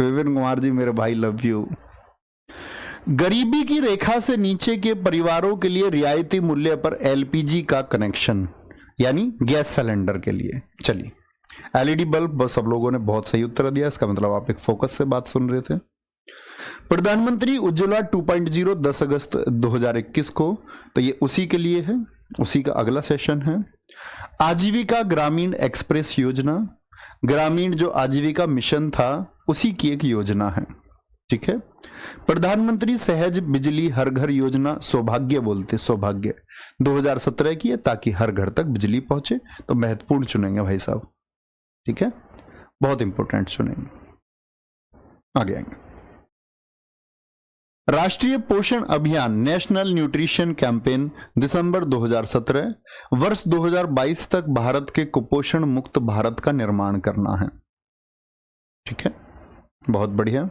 विपिन कुमार जी मेरे भाई, लव यू। गरीबी की रेखा से नीचे के परिवारों के लिए रियायती मूल्य पर एलपीजी का कनेक्शन, यानी गैस सिलेंडर के लिए। चलिए, एलईडी बल्ब, बस सब लोगों ने बहुत सही उत्तर दिया, इसका मतलब आप एक फोकस से बात सुन रहे थे। प्रधानमंत्री उज्ज्वला 2.0 10 अगस्त 2021 को, तो ये उसी के लिए है, उसी का अगला सेशन है। आजीविका ग्रामीण एक्सप्रेस योजना, ग्रामीण जो आजीविका मिशन था उसी की एक योजना है, ठीक है। प्रधानमंत्री सहज बिजली हर घर योजना, सौभाग्य बोलते, सौभाग्य 2017 की है, ताकि हर घर तक बिजली पहुंचे। तो महत्वपूर्ण चुनेंगे भाई साहब, ठीक है, बहुत इंपॉर्टेंट चुनेंगे। आगे आएंगे। राष्ट्रीय पोषण अभियान नेशनल न्यूट्रिशन कैंपेन दिसंबर 2017, वर्ष 2022 तक भारत के कुपोषण मुक्त भारत का निर्माण करना है, ठीक है, बहुत बढ़िया।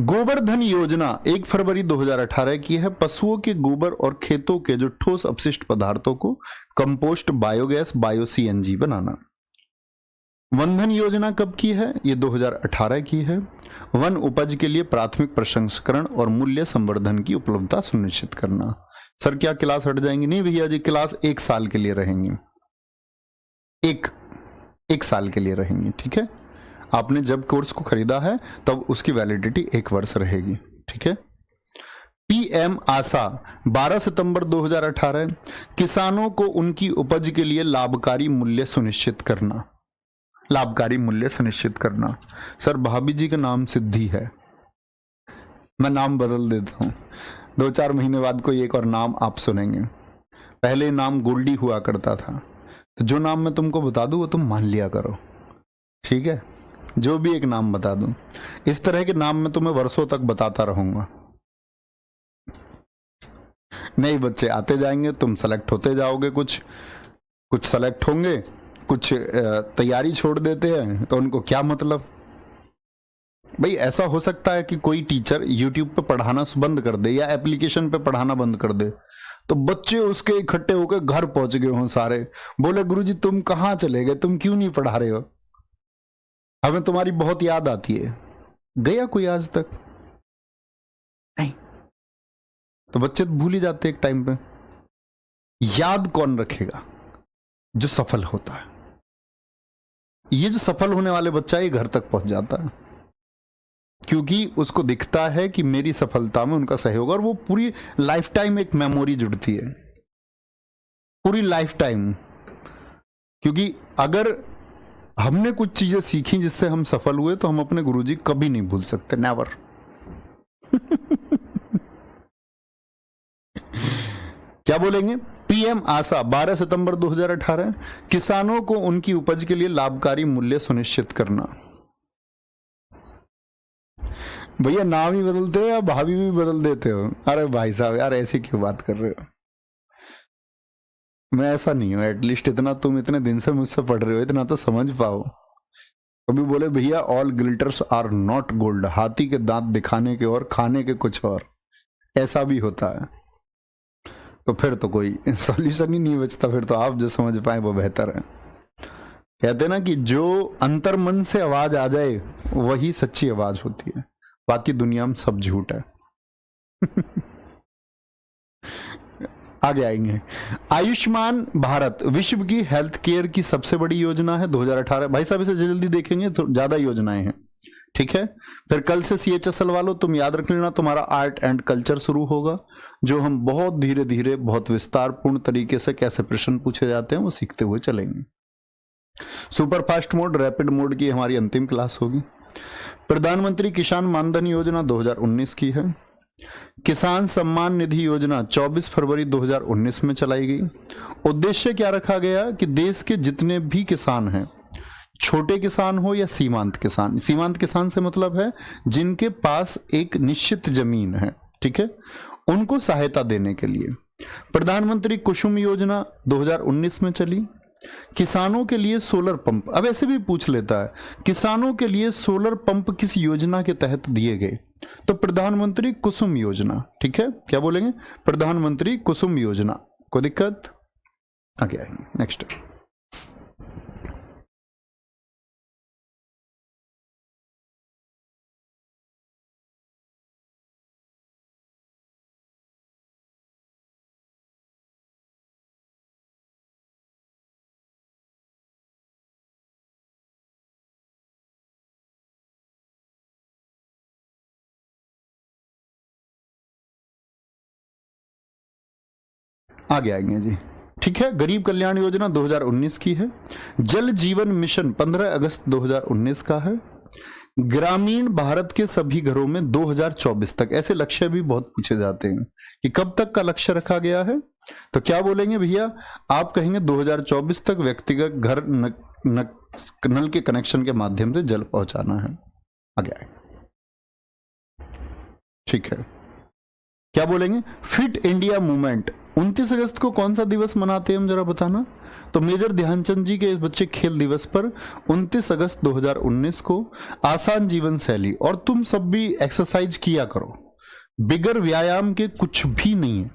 गोवर्धन योजना 1 फरवरी 2018 की है, पशुओं के गोबर और खेतों के जो ठोस अपशिष्ट पदार्थों को कंपोस्ट, बायोगैस, बायो सीएनजी बनाना। वंधन योजना कब की है, ये 2018 की है। वन उपज के लिए प्राथमिक प्रसंस्करण और मूल्य संवर्धन की उपलब्धता सुनिश्चित करना। सर क्या क्लास हट जाएंगी? नहीं भैया जी, क्लास 1 साल के लिए रहेंगी, एक साल के लिए रहेंगी, ठीक है। आपने जब कोर्स को खरीदा है तब उसकी वैलिडिटी 1 वर्ष रहेगी, ठीक है। पीएम आशा 12 सितंबर 2018, किसानों को उनकी उपज के लिए लाभकारी मूल्य सुनिश्चित करना, लाभकारी मूल्य सुनिश्चित करना। सर भाभी जी का नाम सिद्धि है, मैं नाम बदल देता हूं, 2-4 महीने बाद कोई एक और नाम आप सुनेंगे। पहले नाम गोल्डी हुआ करता था, तो जो नाम मैं तुमको बता दूं वो तुम मान लिया करो, ठीक है। जो भी एक नाम बता दूं, इस तरह के नाम मैं तुम्हें वर्षों तक बताता रहूंगा। नए बच्चे आते जाएंगे, तुम सेलेक्ट होते जाओगे, कुछ सेलेक्ट होंगे, कुछ तैयारी छोड़ देते हैं तो उनको क्या मतलब। भाई ऐसा हो सकता है कि कोई टीचर यूट्यूब पे पढ़ाना बंद कर दे या एप्लीकेशन पे पढ़ाना बंद कर दे, तो बच्चे उसके इकट्ठे होकर घर पहुंच गए हों सारे, बोले गुरुजी तुम कहाँ चले गए, तुम क्यों नहीं पढ़ा रहे हो, हमें तुम्हारी बहुत याद आती है। गया कोई आज तक नहीं। तो बच्चे तो भूल ही जाते एक टाइम पे। याद कौन रखेगा? जो सफल होता है। ये जो सफल होने वाले बच्चा ये घर तक पहुंच जाता है, क्योंकि उसको दिखता है कि मेरी सफलता में उनका सहयोग, और वो पूरी लाइफ टाइम एक मेमोरी जुड़ती है, पूरी लाइफ टाइम। क्योंकि अगर हमने कुछ चीजें सीखी जिससे हम सफल हुए तो हम अपने गुरुजी कभी नहीं भूल सकते, नेवर। क्या बोलेंगे? पीएम आशा 12 सितंबर 2018, किसानों को उनकी उपज के लिए लाभकारी मूल्य सुनिश्चित करना। भैया नाम ही बदलते हो या भाभी भी बदल देते हो? अरे भाई साहब यार ऐसे क्यों बात कर रहे हो? मैं ऐसा नहीं हूं, एटलीस्ट इतना तुम इतने दिन से मुझसे पढ़ रहे हो, इतना तो समझ पाओ। कभी बोले भैया all glitters are not gold, हाथी के दांत दिखाने के और खाने के कुछ और, ऐसा भी होता है। तो फिर तो कोई सॉल्यूशन ही नहीं बचता, फिर तो आप जो समझ पाए वो बेहतर है। कहते ना कि जो अंतर मन से आवाज आ जाए वही सच्ची आवाज होती है, बाकी दुनिया में सब झूठ है। आगे आएंगे। आयुष्मान भारत विश्व की हेल्थ केयर की सबसे बड़ी योजना है 2018। भाई साहब इसे जल्दी देखेंगे तो ज्यादा योजनाएं हैं, ठीक है। फिर कल से CHSL वालों तुम याद रख लेना, तुम्हारा आर्ट एंड कल्चर शुरू होगा, जो हम बहुत धीरे धीरे बहुत विस्तारपूर्ण तरीके से कैसे प्रश्न पूछे जाते हैं वो सीखते हुए चलेंगे। Super fast mode, rapid mode की हमारी अंतिम क्लास होगी। प्रधानमंत्री किसान मानधन योजना 2019 की है। किसान सम्मान निधि योजना 24 फरवरी 2019 में चलाई गई। उद्देश्य क्या रखा गया कि देश के जितने भी किसान हैं, छोटे किसान हो या सीमांत किसान, सीमांत किसान से मतलब है जिनके पास एक निश्चित जमीन है, ठीक है, उनको सहायता देने के लिए प्रधानमंत्री कुसुम योजना 2019 में चली। किसानों के लिए सोलर पंप, अब ऐसे भी पूछ लेता है किसानों के लिए सोलर पंप किस योजना के तहत दिए गए, तो प्रधानमंत्री कुसुम योजना, ठीक है। क्या बोलेंगे? प्रधानमंत्री कुसुम योजना। कोई दिक्कत? आगे आएंगे नेक्स्ट। आगे आएंगे जी, ठीक है। गरीब कल्याण योजना 2019 की है। जल जीवन मिशन 15 अगस्त 2019 का है। ग्रामीण भारत के सभी घरों में 2024 तक, ऐसे लक्ष्य भी बहुत पूछे जाते हैं कि कब तक का लक्ष्य रखा गया है, तो क्या बोलेंगे भैया? आप कहेंगे 2024 तक व्यक्तिगत घर नल के कनेक्शन के माध्यम से जल पहुंचाना है। आगे आए, ठीक है। क्या बोलेंगे? फिट इंडिया मूवमेंट 29 अगस्त को कौन सा दिवस मनाते हैं हम जरा बताना। तो मेजर ध्यानचंद जी के बच्चे खेल दिवस पर 29 अगस्त 2019 को आसान जीवन शैली, और तुम सब भी एक्सरसाइज किया करो, बिगर व्यायाम के कुछ भी नहीं है।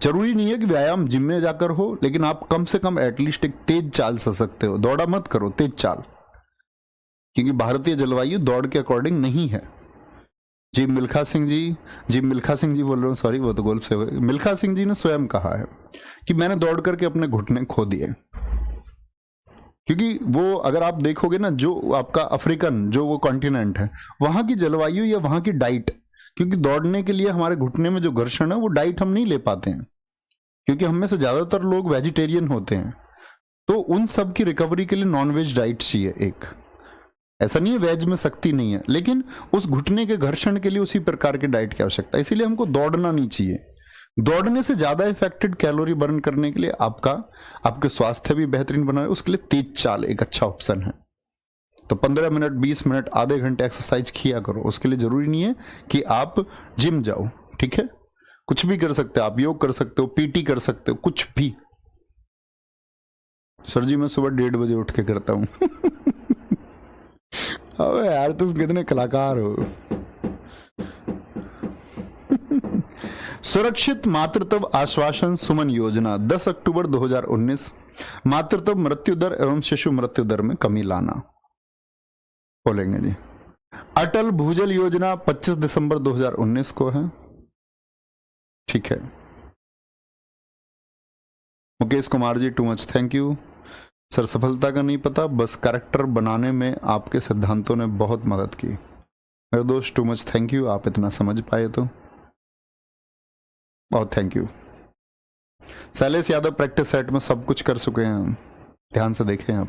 जरूरी नहीं है कि व्यायाम जिम में जाकर हो, लेकिन आप कम से कम एटलीस्ट एक तेज चाल चल सकते हो, दौड़ा मत करो, तेज चाल, क्योंकि भारतीय जलवायु दौड़ के अकॉर्डिंग नहीं है। जी मिल्खा सिंह जी बोल रहा हूँ, सॉरी, वो तो गोल्फ से हो गए। मिल्खा सिंह जी ने स्वयं कहा है कि मैंने दौड़ करके अपने घुटने खो दिए, क्योंकि वो अगर आप देखोगे ना, जो आपका अफ्रीकन जो वो कॉन्टिनेंट है, वहां की जलवायु या वहां की डाइट, क्योंकि दौड़ने के लिए हमारे घुटने में जो घर्षण है वो डाइट हम नहीं ले पाते हैं, क्योंकि हम में से ज्यादातर लोग वेजिटेरियन होते हैं, तो उन सब की रिकवरी के लिए नॉनवेज डाइट चाहिए एक। ऐसा नहीं है वेज में शक्ति नहीं है, लेकिन उस घुटने के घर्षण के लिए उसी प्रकार की डाइट की आवश्यकता है। इसीलिए हमको दौड़ना नहीं चाहिए। दौड़ने से ज्यादा इफेक्टेड कैलोरी बर्न करने के लिए आपके स्वास्थ्य भी बेहतरीन बना है, उसके लिए तेज चाल एक अच्छा ऑप्शन है। तो 15 मिनट, 20 मिनट, आधे घंटे एक्सरसाइज किया करो। उसके लिए जरूरी नहीं है कि आप जिम जाओ, ठीक है, कुछ भी कर सकते हो आप, योग कर सकते हो, PT कर सकते हो, कुछ भी। सर जी मैं सुबह 1:30 बजे उठ के करता हूँ। अबे यार तुम कितने कलाकार हो। सुरक्षित मातृत्व आश्वासन सुमन योजना 10 अक्टूबर 2019, मातृत्व मृत्यु दर एवं शिशु मृत्यु दर में कमी लाना। बोलेंगे जी। अटल भूजल योजना 25 दिसंबर 2019 को है। ठीक है। Mukesh Kumar ji too much thank you. Sir सफलता का नहीं पता, बस कैरेक्टर बनाने में आपके सिद्धांतों ने बहुत मदद की। मेरे दोस्त टू मच थैंक यू, आप इतना समझ पाए तो बहुत thank you. Shailesh Yadav practice set में सब कुछ कर चुके हैं, ध्यान से देखें आप।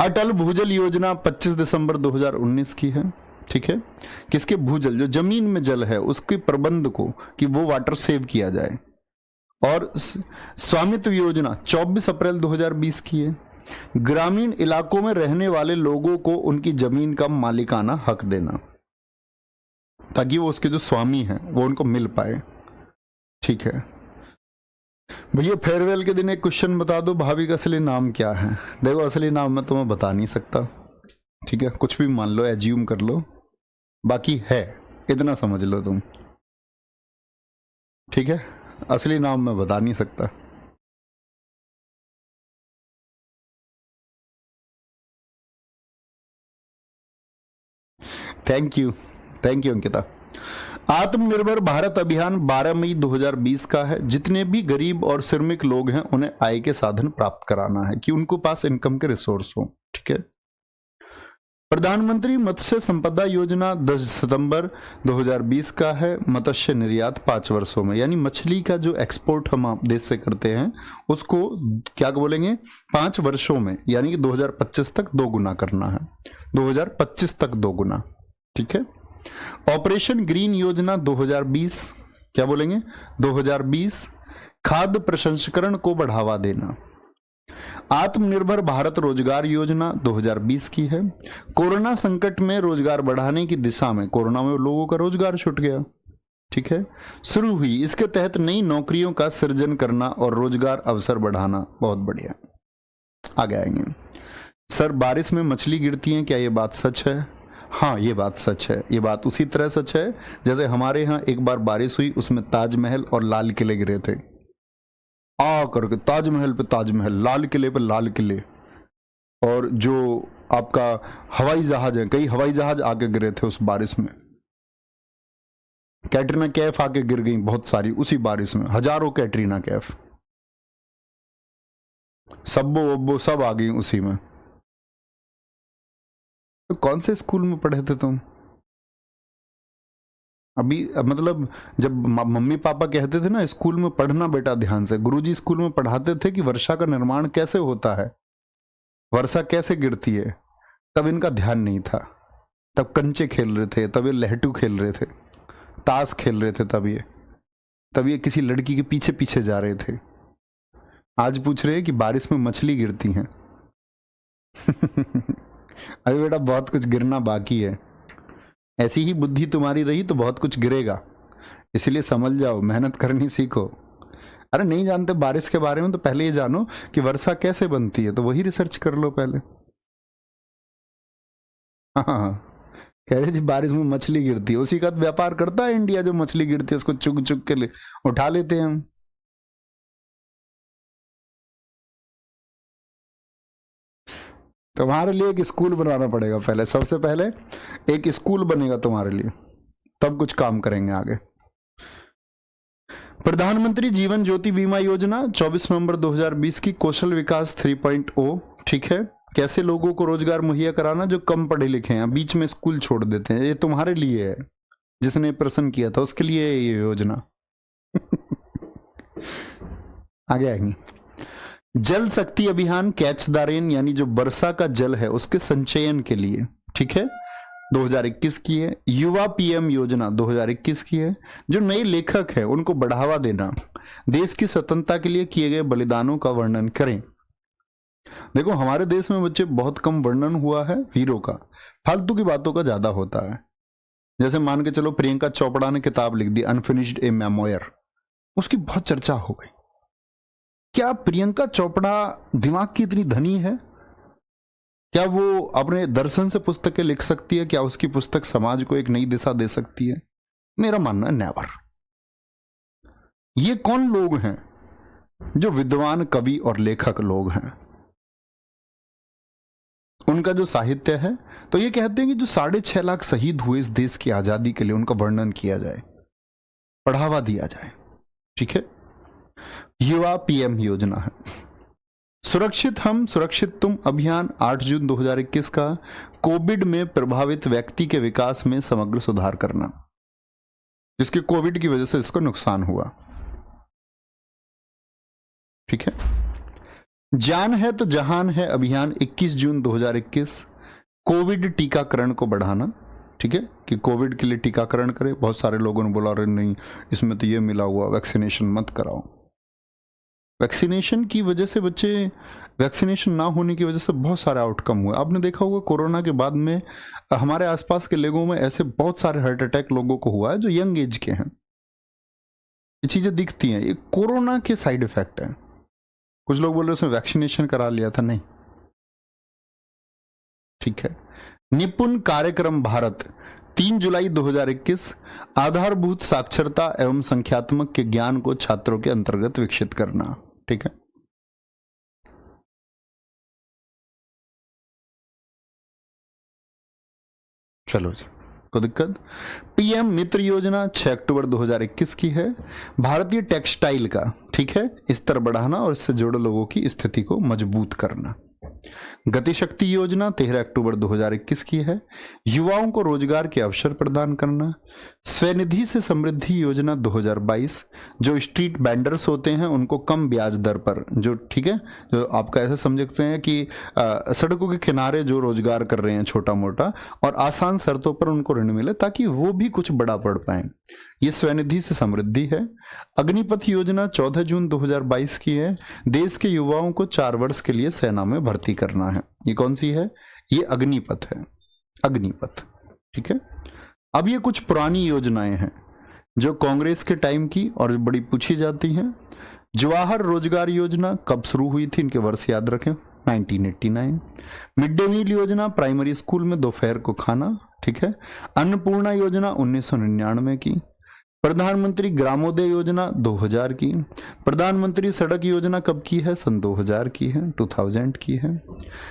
अटल भूजल योजना 25 दिसंबर 2019 की है। ठीक है। किसके भूजल, जो जमीन में जल है उसके प्रबंध को, कि वो वाटर सेव किया जाए। और स्वामित्व योजना 24 अप्रैल 2020 की है। ग्रामीण इलाकों में रहने वाले लोगों को उनकी जमीन का मालिकाना हक देना, ताकि वो उसके जो स्वामी हैं वो उनको मिल पाए। ठीक है भैया। फेयरवेल के दिन एक क्वेश्चन बता दो, भाभी का असली नाम क्या है? देखो असली नाम मैं तुम्हें बता नहीं सकता। ठीक है, कुछ भी मान लो, एज्यूम कर लो, बाकी है इतना समझ लो तुम। ठीक है, असली नाम मैं बता नहीं सकता। Thank you Ankita. आत्मनिर्भर भारत अभियान 12 मई 2020 का है। जितने भी गरीब और श्रमिक लोग हैं उन्हें आय के साधन प्राप्त कराना है, कि उनको पास इनकम के रिसोर्स हो। ठीक है। प्रधानमंत्री मत्स्य संपदा योजना 10 सितंबर 2020 का है। मत्स्य निर्यात 5 वर्षों में, यानी मछली का जो एक्सपोर्ट हम आप देश से करते हैं उसको क्या बोलेंगे, 5 वर्षों में, यानी कि 2025 तक 2 गुना करना है। 2025 तक 2 गुना। ठीक है। ऑपरेशन ग्रीन योजना 2020, क्या बोलेंगे, 2020 खाद्य प्रसंस्करण को बढ़ावा देना। आत्मनिर्भर भारत रोजगार योजना 2020 की है। कोरोना संकट में रोजगार बढ़ाने की दिशा में, कोरोना में लोगों का रोजगार छूट गया। ठीक है, शुरू हुई। इसके तहत नई नौकरियों का सृजन करना और रोजगार अवसर बढ़ाना। बहुत बढ़िया, आगे आएंगे। सर बारिश में मछली गिरती है, क्या ये बात सच है? हाँ ये बात सच है। ये बात उसी तरह सच है जैसे हमारे यहाँ एक बार बारिश हुई, उसमें ताजमहल और लाल किले गिरे थे। आ करके ताजमहल पे ताजमहल, लाल किले पे लाल किले, और जो आपका हवाई जहाज है, कई हवाई जहाज आके गिरे थे उस बारिश में। कैटरीना कैफ आके गिर गई बहुत सारी उसी बारिश में, हजारों कैटरीना कैफ, सब्बो वब्बो सब आ गई उसी में। तो कौन से स्कूल में पढ़े थे तुम? अभी मतलब जब मम्मी पापा कहते थे ना स्कूल में पढ़ना बेटा ध्यान से, गुरुजी स्कूल में पढ़ाते थे कि वर्षा का निर्माण कैसे होता है, वर्षा कैसे गिरती है, तब इनका ध्यान नहीं था। तब कंचे खेल रहे थे, तब ये लहटू खेल रहे थे, ताश खेल रहे थे, तब ये किसी लड़की के पीछे पीछे जा रहे थे। आज पूछ रहे हैं कि बारिश में मछली गिरती हैं। अभी बेटा बहुत कुछ गिरना बाकी है। ऐसी ही बुद्धि तुम्हारी रही तो बहुत कुछ गिरेगा, इसलिए समझ जाओ, मेहनत करनी सीखो। अरे नहीं जानते बारिश के बारे में तो पहले ये जानो कि वर्षा कैसे बनती है, तो वही रिसर्च कर लो पहले। हाँ कह रहे जी बारिश में मछली गिरती है, उसी का व्यापार करता है इंडिया। जो मछली गिरती है उसको चुग चुग के लिए उठा लेते हैं हम। तुम्हारे लिए एक स्कूल बनाना पड़ेगा पहले, सबसे पहले एक स्कूल बनेगा तुम्हारे लिए, तब कुछ काम करेंगे आगे। प्रधानमंत्री जीवन ज्योति बीमा योजना 24 नवंबर 2020 की। कौशल विकास 3.0। ठीक है, कैसे लोगों को रोजगार मुहैया कराना जो कम पढ़े लिखे हैं, बीच में स्कूल छोड़ देते हैं। ये तुम्हारे लिए है, जिसने प्रश्न किया था उसके लिए ये योजना। आगे आएंगे। जल शक्ति अभियान कैच द रेन, यानी जो वर्षा का जल है उसके संचयन के लिए। ठीक है, 2021 की है। युवा पीएम योजना 2021 की है। जो नए लेखक है उनको बढ़ावा देना। देश की स्वतंत्रता के लिए किए गए बलिदानों का वर्णन करें। देखो हमारे देश में बच्चे बहुत कम वर्णन हुआ है वीरों का, फालतू की बातों का ज्यादा होता है। जैसे मान के चलो प्रियंका चोपड़ा ने किताब लिख दी अनफिनिश्ड ए मेमोयर, उसकी बहुत चर्चा हो गई। क्या प्रियंका चोपड़ा दिमाग की इतनी धनी है? क्या वो अपने दर्शन से पुस्तकें लिख सकती है? क्या उसकी पुस्तक समाज को एक नई दिशा दे सकती है? मेरा मानना है नेवर। ये कौन लोग हैं जो विद्वान कवि और लेखक लोग हैं? उनका जो साहित्य है, तो ये कहते हैं कि जो 6.5 लाख शहीद हुए इस देश की आजादी के लिए, उनका वर्णन किया जाए, बढ़ावा दिया जाए। ठीक है। युवा पीएम योजना है। सुरक्षित हम सुरक्षित तुम अभियान 8 जून 2021 का कोविड में प्रभावित व्यक्ति के विकास में समग्र सुधार करना, जिसके कोविड की वजह से इसको नुकसान हुआ। ठीक है। जान है तो जहान है अभियान 21 जून 2021 कोविड टीकाकरण को बढ़ाना। ठीक है, कि कोविड के लिए टीकाकरण करें। बहुत सारे लोगों ने बोला अरे नहीं, इसमें तो ये मिला हुआ, वैक्सीनेशन मत कराओ। वैक्सीनेशन की वजह से बच्चे, वैक्सीनेशन ना होने की वजह से बहुत सारे आउटकम हुए। आपने देखा होगा कोरोना के बाद में हमारे आसपास के लोगों में ऐसे बहुत सारे हार्ट अटैक लोगों को हुआ है जो यंग एज के हैं। ये चीजें दिखती हैं, ये कोरोना के साइड इफेक्ट है। कुछ लोग बोल रहे उसने वैक्सीनेशन करा लिया था, नहीं। ठीक है। निपुण कार्यक्रम भारत 3 जुलाई 2021 आधारभूत साक्षरता एवं संख्यात्मक के ज्ञान को छात्रों के अंतर्गत विकसित करना। ठीक है। चलो जी, कोई दिक्कत? पीएम मित्र योजना 6 अक्टूबर 2021 की है। भारतीय टेक्सटाइल का, ठीक है, स्तर बढ़ाना और इससे जुड़े लोगों की स्थिति को मजबूत करना। गतिशक्ति योजना 13 अक्टूबर 2021 की है। युवाओं को रोजगार के अवसर प्रदान करना। स्वनिधि से समृद्धि योजना 2022, जो स्ट्रीट वेंडर्स होते हैं उनको कम ब्याज दर पर, जो, ठीक है, जो आपका ऐसे समझ सकते हैं कि सड़कों के किनारे जो रोजगार कर रहे हैं छोटा मोटा, और आसान शर्तों पर उनको ऋण मिले ताकि वो भी कुछ बड़ा पढ़ पाए। ये स्वनिधि से समृद्धि है। अग्निपथ योजना 14 जून 2022 की है। देश के युवाओं को 4 वर्ष के लिए सेना में भर्ती करना है। ये कौन सी है? ये अग्निपथ है, अग्निपथ। ठीक है। अब ये कुछ पुरानी योजनाएं हैं जो कांग्रेस के टाइम की और बड़ी पूछी जाती हैं। जवाहर रोजगार योजना कब शुरू हुई थी? इनके वर्ष याद रखें, 1989। मिड डे मील योजना प्राइमरी स्कूल में दोपहर को खाना। ठीक है। अन्नपूर्णा योजना 1999 की। प्रधानमंत्री ग्रामोदय योजना 2000 की। प्रधानमंत्री सड़क योजना कब की है? सन 2000 की है, 2000 की है।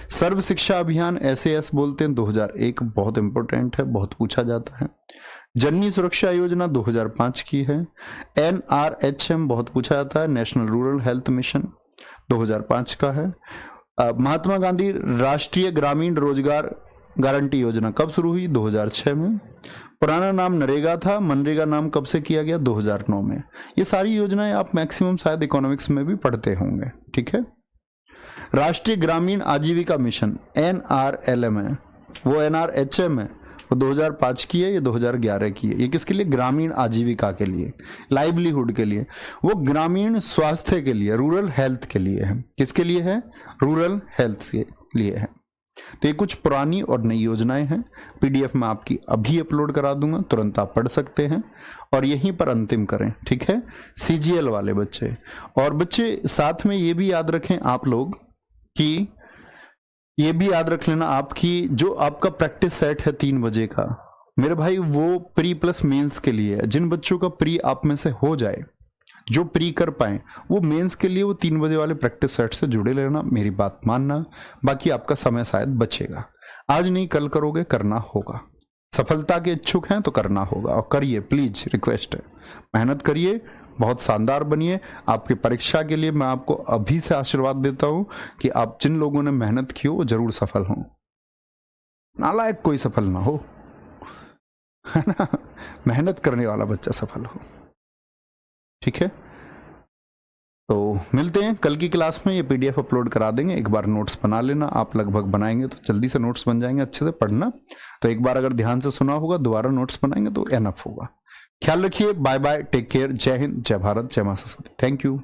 सर्व शिक्षा अभियान SAS बोलते हैं, 2001, बहुत इंपॉर्टेंट है, बहुत पूछा जाता है। जननी सुरक्षा योजना 2005 की है। NRHM बहुत पूछा जाता है, नेशनल रूरल हेल्थ मिशन 2005 का है। महात्मा गांधी राष्ट्रीय ग्रामीण रोजगार गारंटी योजना कब शुरू हुई? 2006 में। पुराना नाम नरेगा था, मनरेगा नाम कब से किया गया? 2009 में। ये सारी योजनाएं आप मैक्सिमम शायद इकोनॉमिक्स में भी पढ़ते होंगे। ठीक है। राष्ट्रीय ग्रामीण आजीविका मिशन NRLM है, वो NRHM है, वो 2005 की है, ये 2011 की है। ये किसके लिए? ग्रामीण आजीविका के लिए, लाइवलीहुड के लिए। वो ग्रामीण स्वास्थ्य के लिए, रूरल हेल्थ के लिए है। किसके लिए है? रूरल हेल्थ के लिए है। तो ये कुछ पुरानी और नई योजनाएं हैं। PDF में आपकी अभी अपलोड करा दूंगा, तुरंत आप पढ़ सकते हैं और यहीं पर अंतिम करें। ठीक है। CGL वाले बच्चे और बच्चे साथ में ये भी याद रखें आप लोग कि ये भी याद रख लेना, आपकी जो आपका प्रैक्टिस सेट है 3 बजे का, मेरे भाई, वो प्री प्लस मेंस के लिए है। जिन बच्चों का प्री आप में से हो जाए, जो प्री कर पाए, वो मेंस के लिए वो 3 बजे वाले प्रैक्टिस सेट से जुड़े रहना, मेरी बात मानना। बाकी आपका समय शायद बचेगा। आज नहीं कल करोगे, करना होगा। सफलता के इच्छुक हैं तो करना होगा और करिए, प्लीज, रिक्वेस्ट है, मेहनत करिए, बहुत शानदार बनिए। आपकी परीक्षा के लिए मैं आपको अभी से आशीर्वाद देता हूं कि आप जिन लोगों ने मेहनत की हो वो जरूर सफल हों, नालायक कोई सफल ना हो, है ना। मेहनत करने वाला बच्चा सफल हो। ठीक है। तो मिलते हैं कल की क्लास में। ये PDF अपलोड करा देंगे, एक बार नोट्स बना लेना। आप लगभग बनाएंगे तो जल्दी से नोट्स बन जाएंगे, अच्छे से पढ़ना। तो एक बार अगर ध्यान से सुना होगा, दोबारा नोट्स बनाएंगे तो एनफ होगा। ख्याल रखिए, बाय बाय, टेक केयर, जय हिंद, जय भारत, जय मां सरस्वती। Thank you.